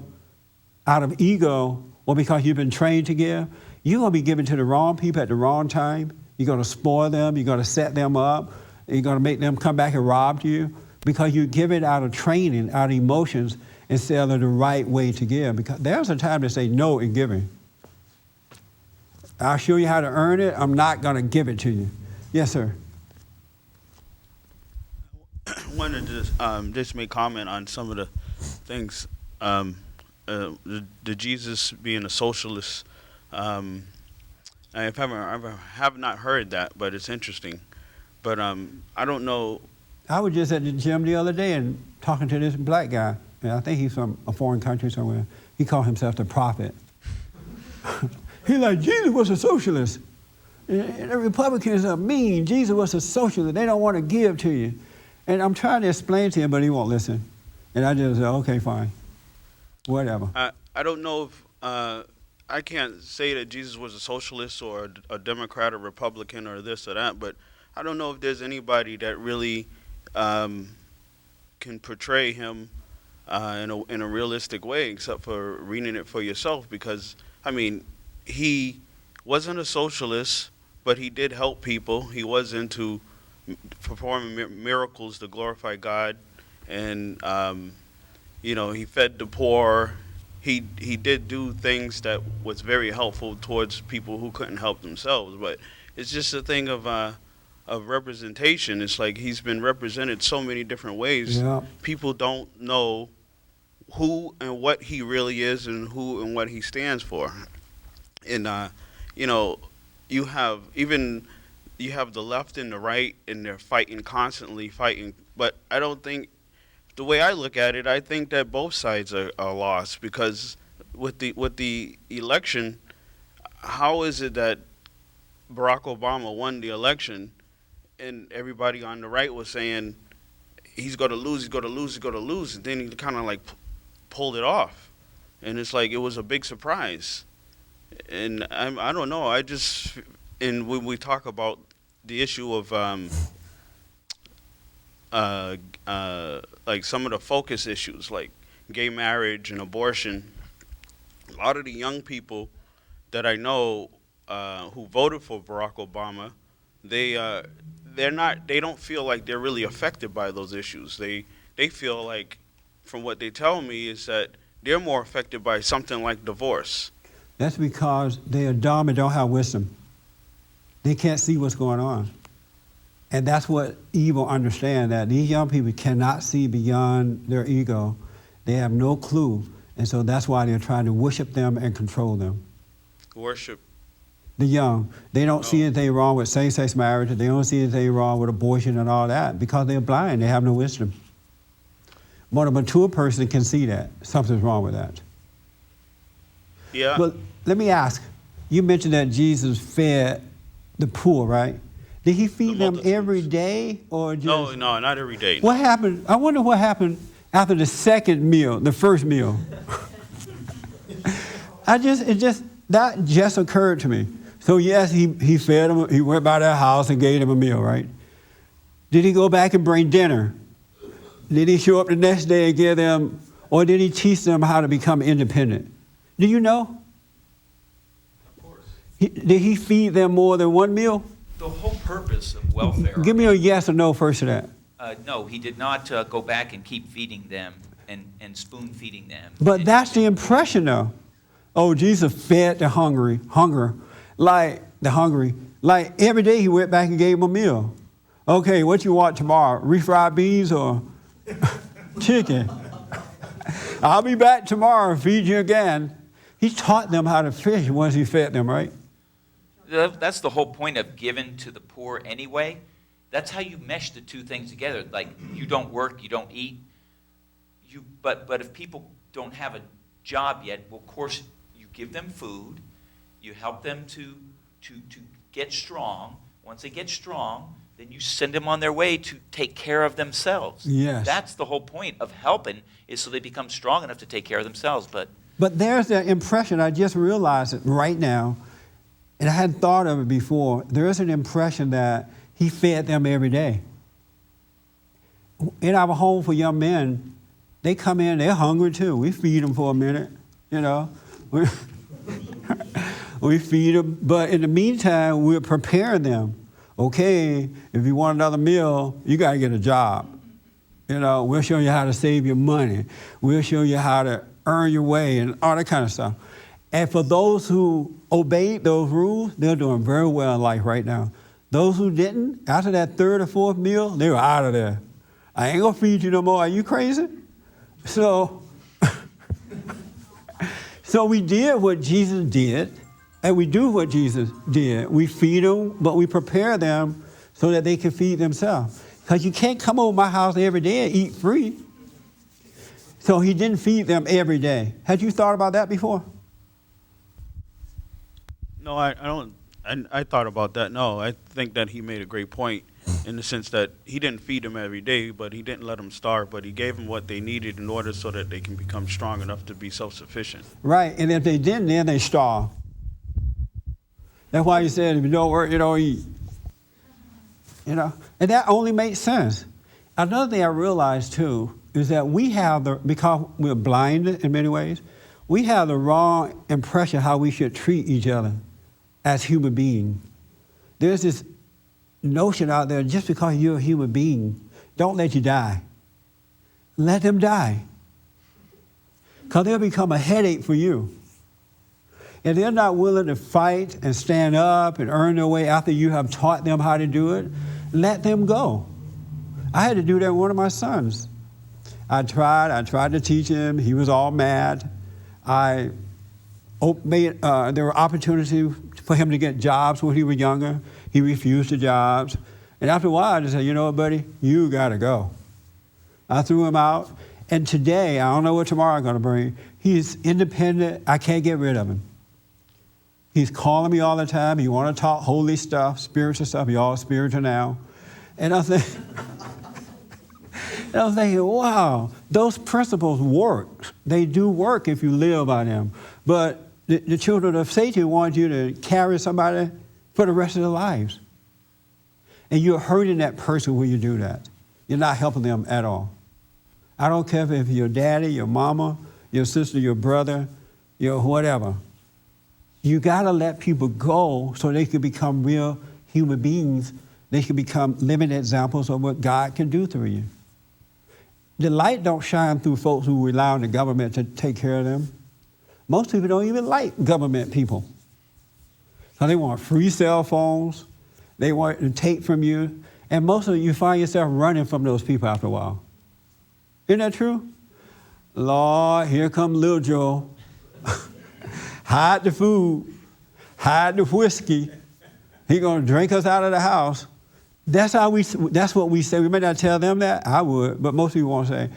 out of ego or because you've been trained to give, you're going to be giving to the wrong people at the wrong time. You're going to spoil them. You're going to set them up. You're going to make them come back and rob you because you give it out of training, out of emotions, instead of the right way to give. Because there's a time to say no in giving. I'll show you how to earn it. I'm not going to give it to you. Yes, sir. I wanted to just make comment on some of the things. The Jesus being a socialist. I have not heard that, but it's interesting. But I don't know. I was just at the gym the other day and talking to this black guy. and I think he's from a foreign country somewhere. He called himself the prophet. He's like, Jesus was a socialist. And the Republicans are mean. Jesus was a socialist. They don't want to give to you. And I'm trying to explain to him, but he won't listen. And I just said, okay, fine. Whatever. I don't know if I can't say that Jesus was a socialist or a Democrat or Republican or this or that, but I don't know if there's anybody that really can portray him in a realistic way, except for reading it for yourself. Because I mean, he wasn't a socialist, but he did help people. He was into performing miracles to glorify God, and he fed the poor. He did do things that was very helpful towards people who couldn't help themselves. But it's just a thing of representation. It's like he's been represented so many different ways. Yeah. People don't know who and what he really is and who and what he stands for. And you have the left and the right, and they're constantly fighting. But I don't think, the way I look at it, I think that both sides are lost, because with the election, how is it that Barack Obama won the election and everybody on the right was saying he's going to lose, and then he kind of like pulled it off, and it's like it was a big surprise. And I don't know. And when we talk about the issue of like some of the focus issues, like gay marriage and abortion, a lot of the young people that I know who voted for Barack Obama, they don't feel like they're really affected by those issues. They feel like, from what they tell me, is that they're more affected by something like divorce. That's because they are dumb and don't have wisdom. They can't see what's going on. And that's what evil understand, that these young people cannot see beyond their ego. They have no clue. And so that's why they're trying to worship them and control them. Worship. The young. They don't see anything wrong with same-sex marriage. They don't see anything wrong with abortion and all that, because they're blind. They have no wisdom. But a mature person can see that. Something's wrong with that. Yeah. But let me ask. You mentioned that Jesus fed the poor, right? Did he feed them every day, or just? No, not every day. What happened? I wonder what happened after the second meal, the first meal. That just occurred to me. So yes, he fed them. He went by their house and gave them a meal, right? Did he go back and bring dinner? Did he show up the next day and give them, or did he teach them how to become independent? Do you know? Of course. Did he feed them more than one meal? The whole purpose of welfare. Give me a yes or no first to that. No, he did not go back and keep feeding them and spoon feeding them. But that's the impression, though. Oh, Jesus fed the hungry, like every day he went back and gave them a meal. Okay, what you want tomorrow? Refried beans or chicken? I'll be back tomorrow and feed you again. He taught them how to fish once he fed them, right? That's the whole point of giving to the poor anyway. That's how you mesh the two things together. Like, you don't work, you don't eat. But if people don't have a job yet, well, of course, you give them food. You help them to get strong. Once they get strong, then you send them on their way to take care of themselves. Yes. That's the whole point of helping, is so they become strong enough to take care of themselves. But there's that impression. I just realized it right now, and I hadn't thought of it before. There is an impression that he fed them every day. In our home for young men, they come in, they're hungry too. We feed them for a minute, We feed them, but in the meantime, we're preparing them. Okay, if you want another meal, you got to get a job. We'll show you how to save your money. We'll show you how to earn your way and all that kind of stuff. And for those who obeyed those rules, they're doing very well in life right now. Those who didn't, after that third or fourth meal, they were out of there. I ain't gonna feed you no more. Are you crazy? So we did what Jesus did, and we do what Jesus did. We feed them, but we prepare them so that they can feed themselves. Because you can't come over my house every day and eat free. So he didn't feed them every day. Had you thought about that before? No, I don't. I thought about that. No, I think that he made a great point in the sense that he didn't feed them every day, but he didn't let them starve, but he gave them what they needed in order so that they can become strong enough to be self-sufficient. Right, and if they didn't, then they starve. That's why he said, if you don't work, you don't eat. You know, and that only makes sense. Another thing I realized too is that we have because we're blinded in many ways, we have the wrong impression how we should treat each other as human beings. There's this notion out there, just because you're a human being, don't let you die. Let them die. Because they'll become a headache for you. If they're not willing to fight and stand up and earn their way after you have taught them how to do it, let them go. I had to do that with one of my sons. I tried to teach him. He was all mad. There were opportunities for him to get jobs when he was younger. He refused the jobs. And after a while, I just said, you know what, buddy, you got to go. I threw him out. And today, I don't know what tomorrow is going to bring. He's independent. I can't get rid of him. He's calling me all the time. He want to talk holy stuff, spiritual stuff. He's all spiritual now. And I'm thinking, wow, those principles work. They do work if you live by them. But the children of Satan want you to carry somebody for the rest of their lives. And you're hurting that person when you do that. You're not helping them at all. I don't care if your daddy, your mama, your sister, your brother, your whatever. You got to let people go so they can become real human beings. They can become living examples of what God can do through you. The light don't shine through folks who rely on the government to take care of them. Most people don't even like government people. So they want free cell phones. They want to take from you. And most of you find yourself running from those people after a while. Isn't that true? Lord, here come little Joe. Hide the food. Hide the whiskey. He's going to drink us out of the house. That's what we say. We may not tell them that. I would, but most people won't say,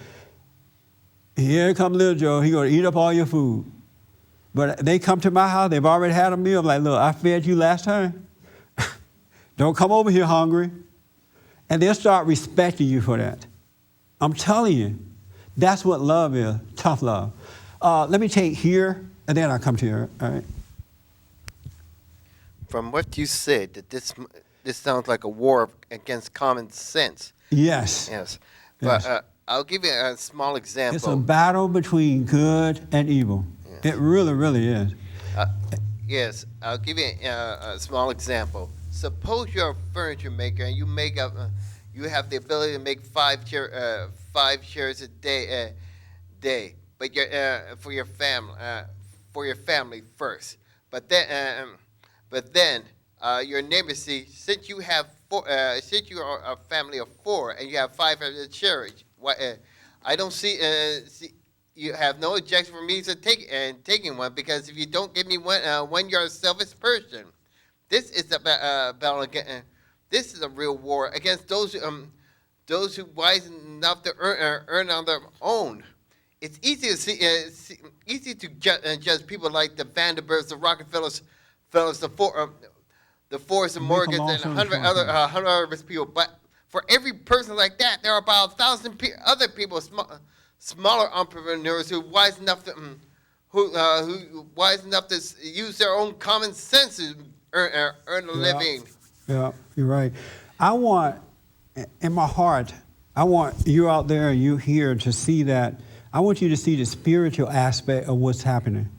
here come little Joe. He's going to eat up all your food. But they come to my house. They've already had a meal. I'm like, look, I fed you last time. Don't come over here hungry. And they'll start respecting you for that. I'm telling you, that's what love is, tough love. Let me take here, and then I'll come to you, all right? From what you said, that this sounds like a war against common sense. Yes. Yes. Yes. But I'll give you a small example. It's a battle between good and evil. Yes. It really, really is. Yes, I'll give you a small example. Suppose you're a furniture maker and you make up, you have the ability to make five chairs a day, but for your family first. But then your neighbors see, since you are a family of four and you have 500 chairs, I don't see you have no objection for me to taking one, because if you don't give me one, you're a selfish person. This is a battle against. This is a real war against those who wise enough to earn on their own. It's easy to easy to judge people like the Vanderbilts, the Rockefellers, the Fords and Morgans, and 100 other people. But for every person like that, there are about 1,000 other people, smaller entrepreneurs who wise enough to use their own common sense to earn a living. Yeah, you're right. I want, in my heart, I want you out there and you here to see that. I want you to see the spiritual aspect of what's happening.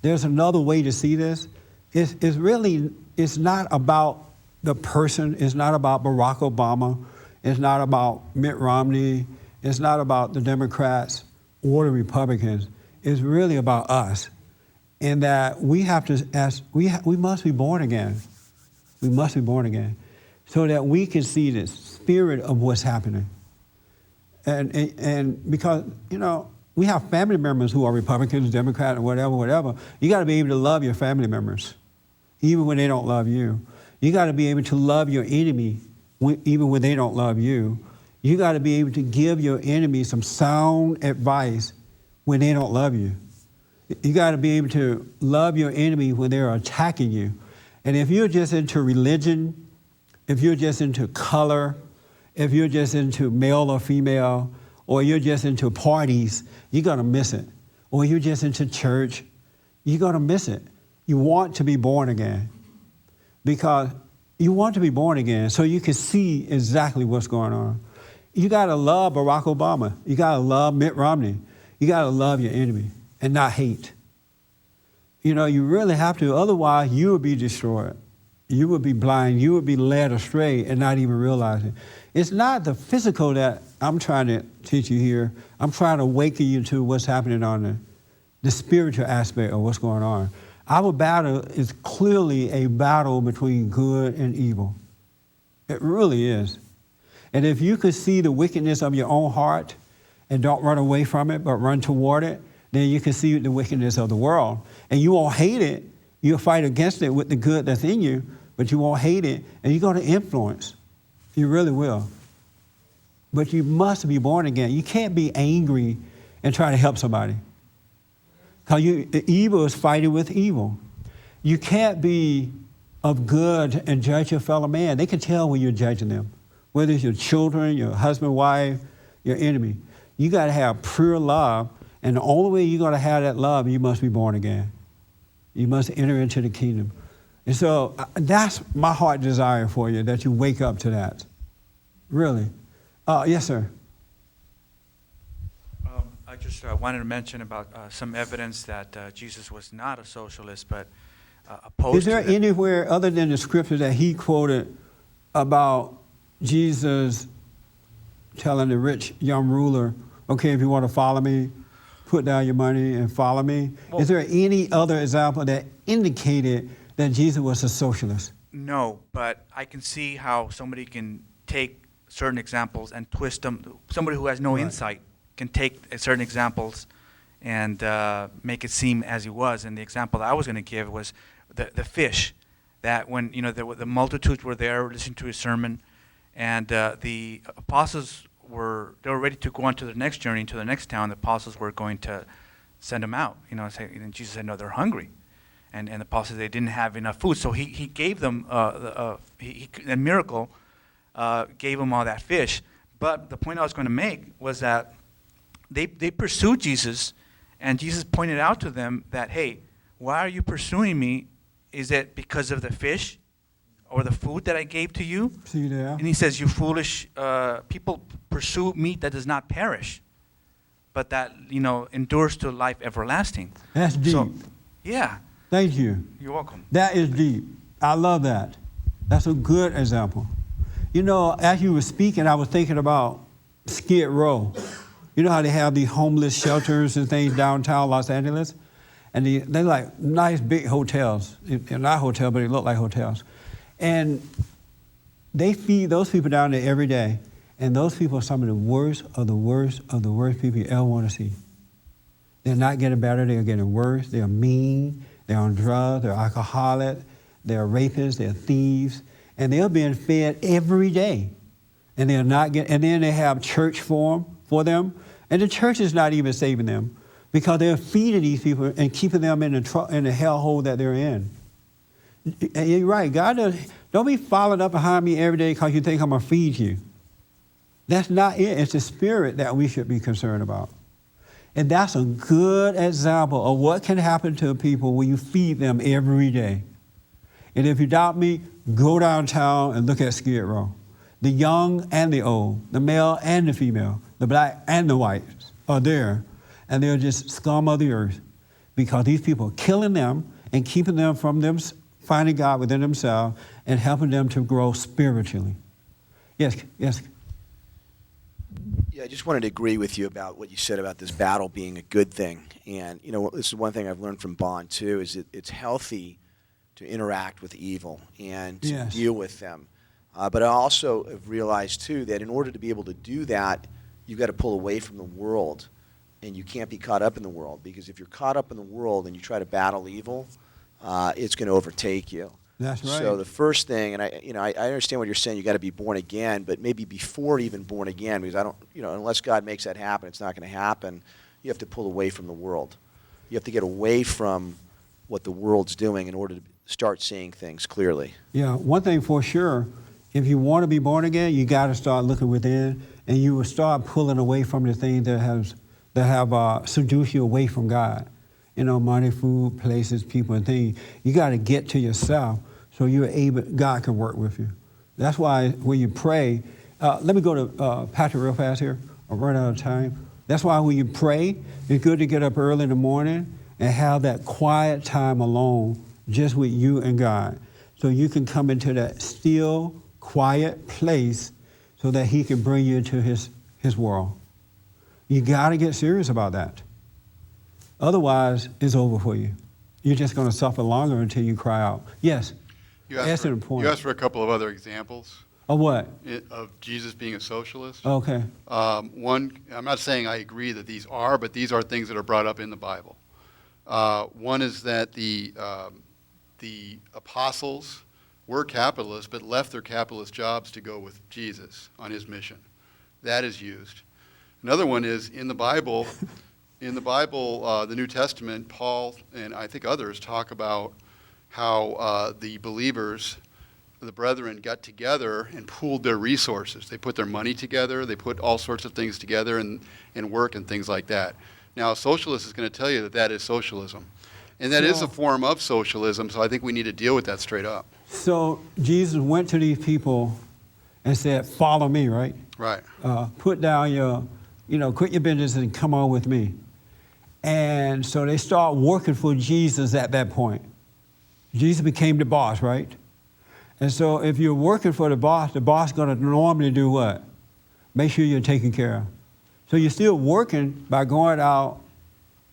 There's another way to see this. It's not about the person. It's not about Barack Obama. It's not about Mitt Romney. It's not about the Democrats or the Republicans. It's really about us. And that we have to we must be born again. We must be born again, so that we can see the spirit of what's happening. And because, we have family members who are Republicans, Democrats, whatever. You got to be able to love your family members, even when they don't love you. You got to be able to love your enemy, even when they don't love you. You got to be able to give your enemy some sound advice when they don't love you. You got to be able to love your enemy when they're attacking you. And if you're just into religion, if you're just into color, if you're just into male or female, or you're just into parties, you're going to miss it. Or you're just into church, you're going to miss it. You want to be born again because you want to be born again so you can see exactly what's going on. You got to love Barack Obama. You got to love Mitt Romney. You got to love your enemy and not hate. You know, you really have to, otherwise you will be destroyed. You will be blind. You will be led astray and not even realize it. It's not the physical that I'm trying to teach you here. I'm trying to awaken you to what's happening on the spiritual aspect of what's going on. Our battle is clearly a battle between good and evil. It really is. And if you could see the wickedness of your own heart and don't run away from it, but run toward it, then you can see the wickedness of the world. And you won't hate it. You'll fight against it with the good that's in you, but you won't hate it, and you're going to influence. You really will. But you must be born again. You can't be angry and try to help somebody. Because evil is fighting with evil. You can't be of good and judge your fellow man. They can tell when you're judging them, whether it's your children, your husband, wife, your enemy. You got to have pure love, and the only way you're going to have that love, you must be born again. You must enter into the kingdom. And so that's my heart desire for you, that you wake up to that. Really. Yes, sir. I just wanted to mention about some evidence that Jesus was not a socialist, but opposed Is there to anywhere other than the scripture that he quoted about Jesus telling the rich young ruler, okay, if you want to follow me, put down your money and follow me? Well, is there any other example that indicated that Jesus was a socialist? No, but I can see how somebody can take certain examples and twist them. Somebody who has no insight can take certain examples and make it seem as he was. And the example that I was going to give was the fish. That when the multitudes were there listening to his sermon, and the apostles were ready to go on to the next journey, to the next town. The apostles were going to send them out. And Jesus said, no, they're hungry. And the apostles, they didn't have enough food. So he gave them a miracle, gave them all that fish. But the point I was going to make was that they pursued Jesus, and Jesus pointed out to them that, hey, why are you pursuing me? Is it because of the fish or the food that I gave to you? See there? And he says, you foolish people pursue meat that does not perish, but that, endures to life everlasting. That's deep. So, yeah. Thank you. You're welcome. That is deep. I love that. That's a good example. As you were speaking, I was thinking about Skid Row. You know how they have these homeless shelters and things downtown Los Angeles? And they're like nice big hotels. They're not hotels, but they look like hotels. And they feed those people down there every day. And those people are some of the worst of the worst of the worst people you ever want to see. They're not getting better, they're getting worse. They're mean, they're on drugs, they're alcoholic, they're rapists, they're thieves. And they're being fed every day. And they're not getting, and then they have church for them. And the church is not even saving them because they're feeding these people and keeping them in the hellhole that they're in. And you're right. God don't be following up behind me every day because you think I'm going to feed you. That's not it. It's the spirit that we should be concerned about. And that's a good example of what can happen to people when you feed them every day. And if you doubt me, go downtown and look at Skid Row. The young and the old, the male and the female, the black and the white are there. And they're just scum of the earth because these people are killing them and keeping them from them finding God within themselves and helping them to grow spiritually. Yes. Yeah, I just wanted to agree with you about what you said about this battle being a good thing. And, this is one thing I've learned from Bond, too, is it's healthy to interact with evil and to deal with them. But I also have realized, too, that in order to be able to do that, you've got to pull away from the world. And you can't be caught up in the world, because if you're caught up in the world and you try to battle evil, it's going to overtake you. That's right. So the first thing, and I understand what you're saying. You got to be born again, but maybe before even born again, because I don't, unless God makes that happen, it's not going to happen. You have to pull away from the world. You have to get away from what the world's doing in order to start seeing things clearly. Yeah, one thing for sure, if you want to be born again, you got to start looking within, and you will start pulling away from the things that have seduced you away from God. Money, food, places, people, and things. You got to get to yourself so you're able. God can work with you. That's why when you pray, let me go to Patrick real fast here. I'm running out of time. That's why when you pray, it's good to get up early in the morning and have that quiet time alone, just with you and God, so you can come into that still, quiet place, so that He can bring you into His world. You got to get serious about that. Otherwise, it's over for you. You're just going to suffer longer until you cry out. Yes? That's an point. You asked for a couple of other examples. Of what? Of Jesus being a socialist. Okay. One, I'm not saying I agree that these are, but these are things that are brought up in the Bible. One is that the apostles were capitalists, but left their capitalist jobs to go with Jesus on His mission. That is used. Another one is in the Bible. In the Bible, the New Testament, Paul and I think others talk about how the believers, the brethren, got together and pooled their resources. They put their money together. They put all sorts of things together and work and things like that. Now, a socialist is going to tell you that that is socialism. And that is a form of socialism, so I think we need to deal with that straight up. So Jesus went to these people and said, follow me, right? Right. Put down your, quit your business and come on with me. And so they start working for Jesus at that point. Jesus became the boss, right? And so if you're working for the boss is going to normally do what? Make sure you're taken care of. So you're still working by going out,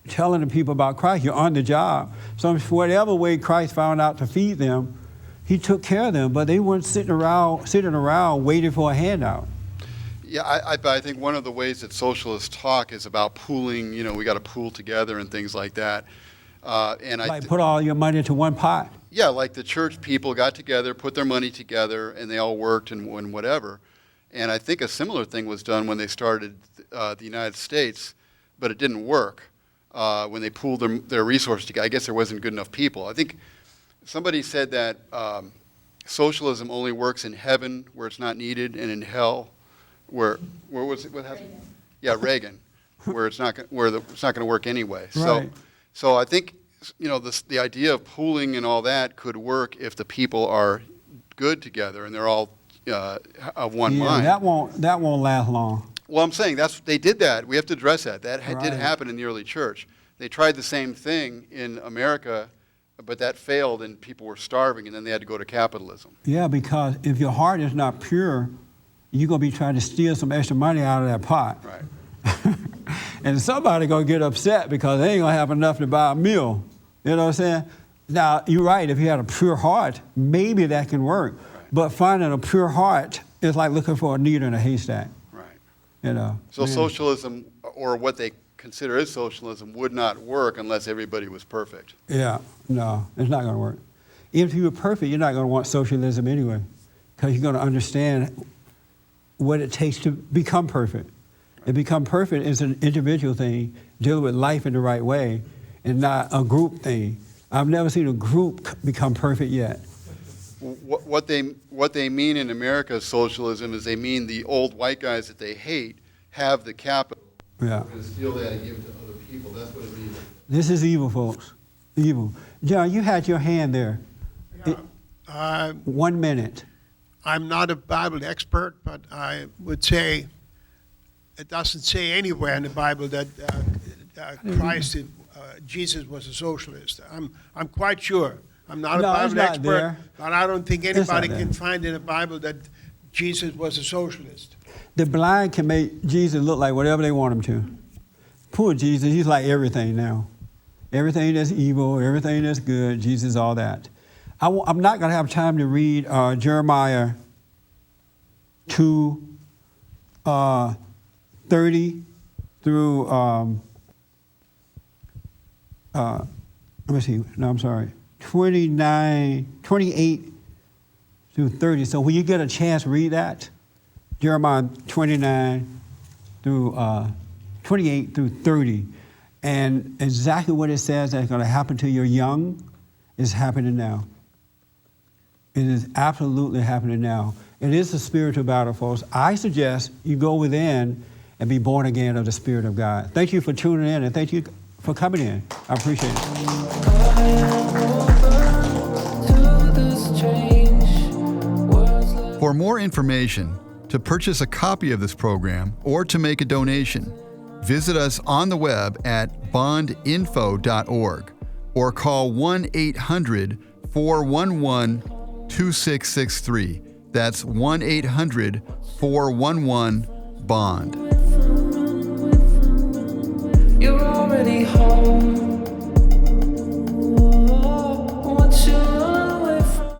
telling the people about Christ. You're on the job. So whatever way Christ found out to feed them, He took care of them, but they weren't sitting around waiting for a handout. Yeah, I think one of the ways that socialists talk is about pooling, we got to pool together and things like that. Put all your money into one pot? Yeah, like the church people got together, put their money together, and they all worked and whatever. And I think a similar thing was done when they started the United States, but it didn't work when they pooled their resources together. I guess there wasn't good enough people. I think somebody said that socialism only works in heaven where it's not needed, and in hell where was it? What happened? Reagan. Yeah, Reagan, where it's not going to work anyway. Right. So I think the idea of pooling and all that could work if the people are good together and they're all of one mind. That won't last long. Well, I'm saying they did that. We have to address that. That did happen in the early church. They tried the same thing in America, but that failed and people were starving, and then they had to go to capitalism. Yeah, because if your heart is not pure, you're going to be trying to steal some extra money out of that pot. Right. And somebody going to get upset because they ain't going to have enough to buy a meal. You know what I'm saying? Now, you're right. If you had a pure heart, maybe that can work. Right. But finding a pure heart is like looking for a needle in a haystack. Right. So socialism, or what they consider as socialism, would not work unless everybody was perfect. Yeah. No, it's not going to work. Even if you were perfect, you're not going to want socialism anyway, because you're going to understand what it takes to become perfect. Right. And become perfect is an individual thing, dealing with life in the right way, and not a group thing. I've never seen a group become perfect yet. What they mean in America's socialism is they mean the old white guys that they hate have the capital. Yeah. And steal that and give it to other people. That's what it means. This is evil, folks. Evil. John, you had your hand there. Yeah. 1 minute. I'm not a Bible expert, but I would say it doesn't say anywhere in the Bible that Jesus was a socialist. I'm quite sure. I'm not a Bible expert, but I don't think anybody can find in the Bible that Jesus was a socialist. The blind can make Jesus look like whatever they want him to. Poor Jesus, he's like everything now. Everything that's evil, everything that's good, Jesus, all that. I'm not going to have time to read Jeremiah 2, 30 through, let me see, no, I'm sorry, 28 through 30. So when you get a chance, read that. Jeremiah 29 through 28 through 30. And exactly what it says that's going to happen to your young is happening now. It is absolutely happening now. It is a spiritual battle, folks. I suggest you go within and be born again of the Spirit of God. Thank you for tuning in, and thank you for coming in. I appreciate it. For more information, to purchase a copy of this program, or to make a donation, visit us on the web at bondinfo.org or call 1-800-411-2663. That's 1-800-411-BOND. You're already home.